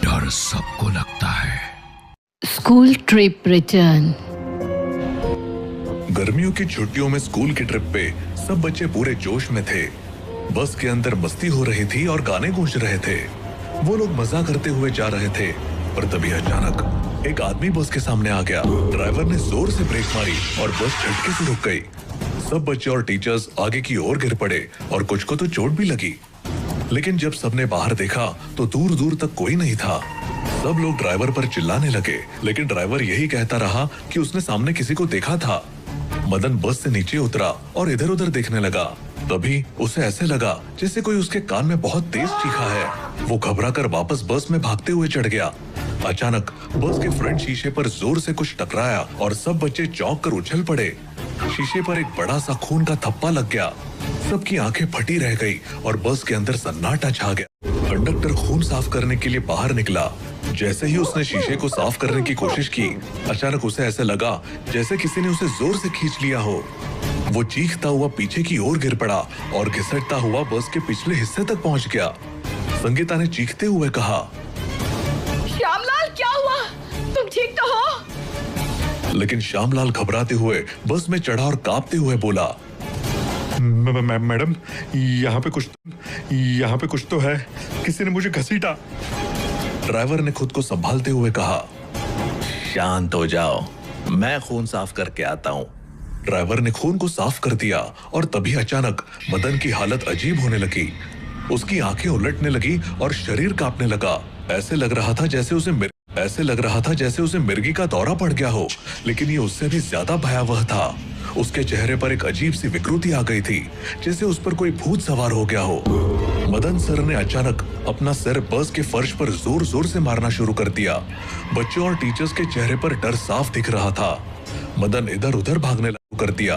डर सबको लगता है। School trip return. गर्मियों की छुट्टियों में स्कूल की ट्रिप पे सब बच्चे पूरे जोश में थे। बस के अंदर मस्ती हो रही थी और गाने गूंज रहे थे। वो लोग मजा करते हुए जा रहे थे, पर तभी अचानक एक आदमी बस के सामने आ गया। ड्राइवर ने जोर से ब्रेक मारी और बस झटके से रुक गई। सब बच्चे और टीचर्स आगे की ओर गिर पड़े और कुछ को तो चोट भी लगी। लेकिन जब सबने बाहर देखा तो दूर दूर तक कोई नहीं था। सब लोग ड्राइवर पर चिल्लाने लगे, लेकिन ड्राइवर यही कहता रहा कि उसने सामने किसी को देखा था। मदन बस से नीचे उतरा और इधर उधर देखने लगा। तभी उसे ऐसे लगा जैसे कोई उसके कान में बहुत तेज चीखा है। वो घबराकर वापस बस में भागते हुए चढ़ गया। अचानक बस के फ्रंट शीशे पर जोर से कुछ टकराया और सब बच्चे चौंक कर उछल पड़े। शीशे पर एक बड़ा सा खून का थप्पा लग गया। सबकी आंखें फटी रह गई और बस के अंदर सन्नाटा छा गया। कंडक्टर खून साफ करने के लिए बाहर निकला। जैसे ही उसने शीशे को साफ करने की कोशिश की, अचानक उसे ऐसे लगा जैसे किसी ने उसे जोर से खींच लिया हो। वो चीखता हुआ पीछे की ओर गिर पड़ा और घिसटता हुआ बस के पिछले हिस्से तक पहुंच गया। संगीता ने चीखते हुए कहा, श्यामलाल, क्या हुआ? तुम ठीक तो हो? लेकिन श्यामलाल घबराते हुए बस में चढ़ा और कांपते हुए बोला, मैडम, यहाँ पे कुछ तो है। किसी ने मुझे घसीटा। ड्राइवर ने खुद को संभालते हुए कहा, शांत हो जाओ, मैं खून साफ करके आता हूँ। ड्राइवर ने खून को साफ कर दिया और तभी अचानक मदन की हालत अजीब होने लगी। उसकी आंखें उलटने लगी और शरीर कांपने लगा। ऐसे लग रहा था जैसे उसे मिर्गी का दौरा पड़ गया हो, लेकिन ये उससे भी ज्यादा भयावह था। उसके चेहरे पर एक अजीब सी विकृति आ गई थी, जैसे उस पर कोई भूत सवार हो गया हो। मदन सर ने अचानक अपना सिर बस के फर्श पर जोर जोर से मारना शुरू कर दिया। बच्चों और टीचर्स के चेहरे पर डर साफ दिख रहा था। मदन इधर उधर भागने शुरू कर दिया।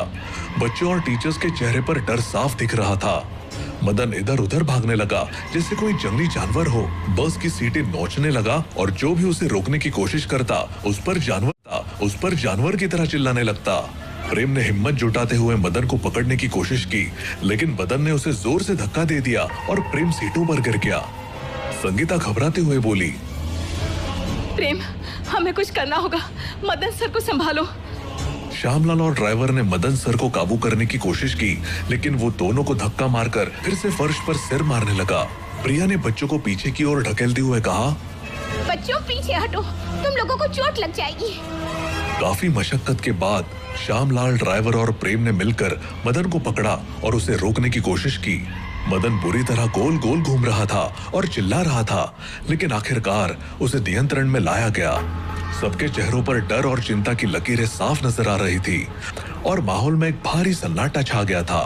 बच्चों और टीचर्स के चेहरे पर डर साफ दिख रहा था। मदन इधर उधर भागने लगा जैसे कोई जंगली जानवर हो। बस की सीटें नोचने लगा और जो भी उसे रोकने की कोशिश करता उस पर जानवर की तरह चिल्लाने लगता। प्रेम ने हिम्मत जुटाते हुए मदन को पकड़ने की कोशिश की, लेकिन मदन ने उसे जोर से धक्का दे दिया और प्रेम सीटों पर गिर गया। संगीता घबराते हुए बोली, प्रेम, हमें कुछ करना होगा। मदन सर को संभालो। श्यामलाल और ड्राइवर ने मदन सर को काबू करने की कोशिश की, लेकिन वो दोनों को धक्का मारकर फिर से फर्श पर सिर मारने लगा। प्रिया ने बच्चों को पीछे की ओर ढकेलते हुए कहा, बच्चों पीछे हटो, तुम लोगों को चोट लग जाएगी। काफी मशक्कत के बाद श्यामलाल, ड्राइवर और प्रेम ने मिलकर मदन को पकड़ा और उसे रोकने की कोशिश की। मदन बुरी तरह गोल गोल घूम रहा था और चिल्ला रहा था, लेकिन आखिरकार उसे नियंत्रण में लाया गया। सबके चेहरों पर डर और चिंता की लकीरें साफ नजर आ रही थी और माहौल में एक भारी सन्नाटा छा गया था।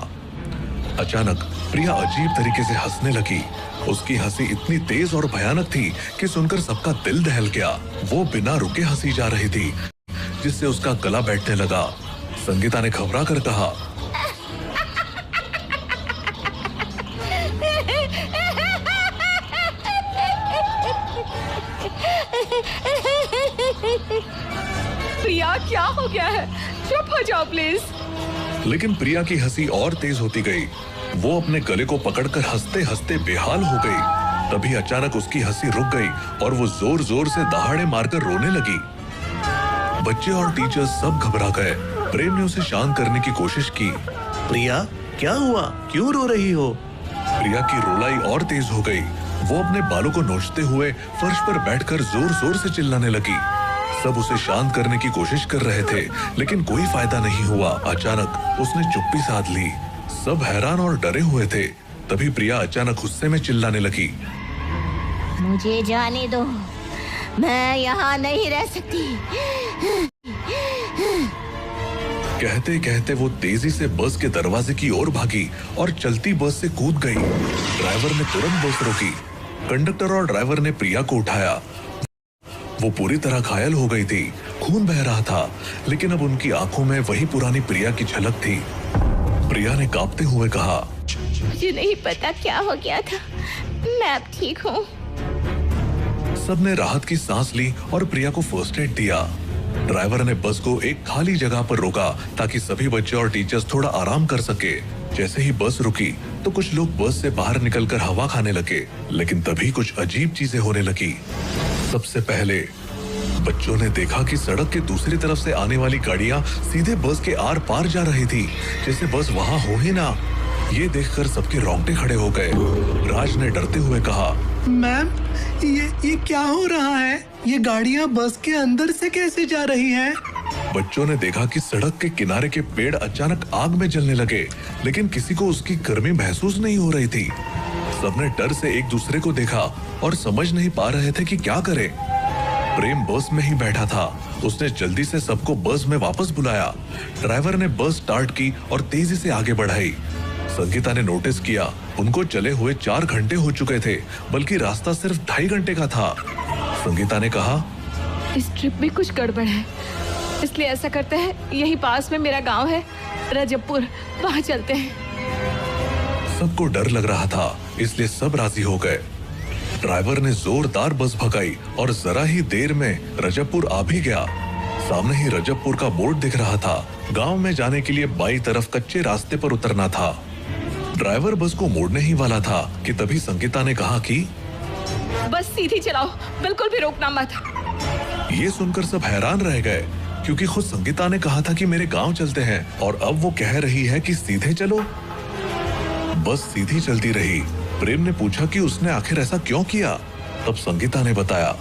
अचानक प्रिया अजीब तरीके से हंसने लगी। उसकी हंसी इतनी तेज और भयानक थी कि सुनकर सबका दिल दहल गया। वो बिना रुके हंसी जा रही थी, जिससे उसका गला बैठने लगा। संगीता ने घबरा कर कहा, प्रिया, क्या हो गया है? चुप हो जाओ प्लीज। लेकिन प्रिया की हंसी और तेज होती गई। वो अपने गले को पकड़कर हंसते हंसते बेहाल हो गई। तभी अचानक उसकी हंसी रुक गई और वो जोर जोर से दहाड़े मारकर रोने लगी। बच्चे और टीचर्स सब घबरा गए। प्रेम ने उसे शांत करने की कोशिश की। प्रिया, क्या हुआ? क्यों रो रही हो? प्रिया की रुलाई और तेज हो गई। वो अपने बालों को नोचते हुए फर्श पर बैठकर जोर जोर से चिल्लाने लगी। सब उसे शांत करने की कोशिश कर रहे थे, लेकिन कोई फायदा नहीं हुआ। अचानक उसने चुप्पी साध ली। सब हैरान और डरे हुए थे। तभी प्रिया अचानक गुस्से में चिल्लाने लगी, मुझे जाने दो, मैं यहाँ नहीं रह सकती। कहते कहते वो तेजी से बस के दरवाजे की ओर भागी और चलती बस से कूद गई। ड्राइवर ने तुरंत बस रोकी। कंडक्टर और ड्राइवर ने प्रिया को उठाया। वो पूरी तरह घायल हो गई थी। खून बह रहा था, लेकिन अब उनकी आंखों में वही पुरानी प्रिया की झलक थी। प्रिया ने कांपते हुए कहा, मुझे नहीं पता क्या हो गया था, मैं अब ठीक हूँ। सबने राहत की सांस ली और प्रिया को फर्स्ट एड दिया। ड्राइवर ने बस को एक खाली जगह पर रोका ताकि सभी बच्चे और टीचर्स थोड़ा आराम कर सके। जैसे ही बस रुकी, तो कुछ लोग बस से बाहर निकलकर हवा खाने लगे, लेकिन तभी कुछ अजीब चीजें होने लगी। सबसे पहले बच्चों ने देखा कि सड़क के दूसरी तरफ से आने वाली गाड़ियां सीधे बस के आर पार जा रही थी, जैसे बस वहां हो ही ना। ये देखकर सबके रोंगटे खड़े हो गए। राज ने डरते हुए कहा, मैम, ये क्या हो रहा है? ये गाड़ियां बस के अंदर से कैसे जा रही हैं? बच्चों ने देखा कि सड़क के किनारे के पेड़ अचानक आग में जलने लगे, लेकिन किसी को उसकी गर्मी महसूस नहीं हो रही थी। सबने डर से एक दूसरे को देखा और समझ नहीं पा रहे थे कि क्या करें। प्रेम बस में ही बैठा था। उसने जल्दी से सबको बस में वापस बुलाया। ड्राइवर ने बस स्टार्ट की और तेजी से आगे बढ़ाई। संगीता ने नोटिस किया, उनको चले हुए 4 घंटे हो चुके थे, बल्कि रास्ता सिर्फ 2.5 घंटे का था। संगीता ने कहा, इस ट्रिप में कुछ गड़बड़ है, इसलिए ऐसा करते हैं, यही पास में मेरा गांव है रजबपुर, वहां चलते हैं। सबको डर लग रहा था, इसलिए सब राजी हो गए। ड्राइवर ने जोरदार बस भगाई और जरा ही देर में रजबपुर आ भी गया। सामने ही रजबपुर का बोर्ड दिख रहा था। गांव में जाने के लिए बाईं तरफ कच्चे रास्ते पर उतरना था। ड्राइवर बस को मोड़ने ही वाला था कि तभी संगीता ने कहा कि बस सीधी चलाओ, बिल्कुल भी रोकना मत। ये सुनकर सब हैरान रह गए, क्योंकि खुद संगीता ने कहा था कि मेरे गांव चलते हैं, और अब वो कह रही है कि सीधे चलो। बस सीधी चलती रही। प्रेम ने पूछा कि उसने आखिर ऐसा क्यों किया। तब संगीता ने बताया,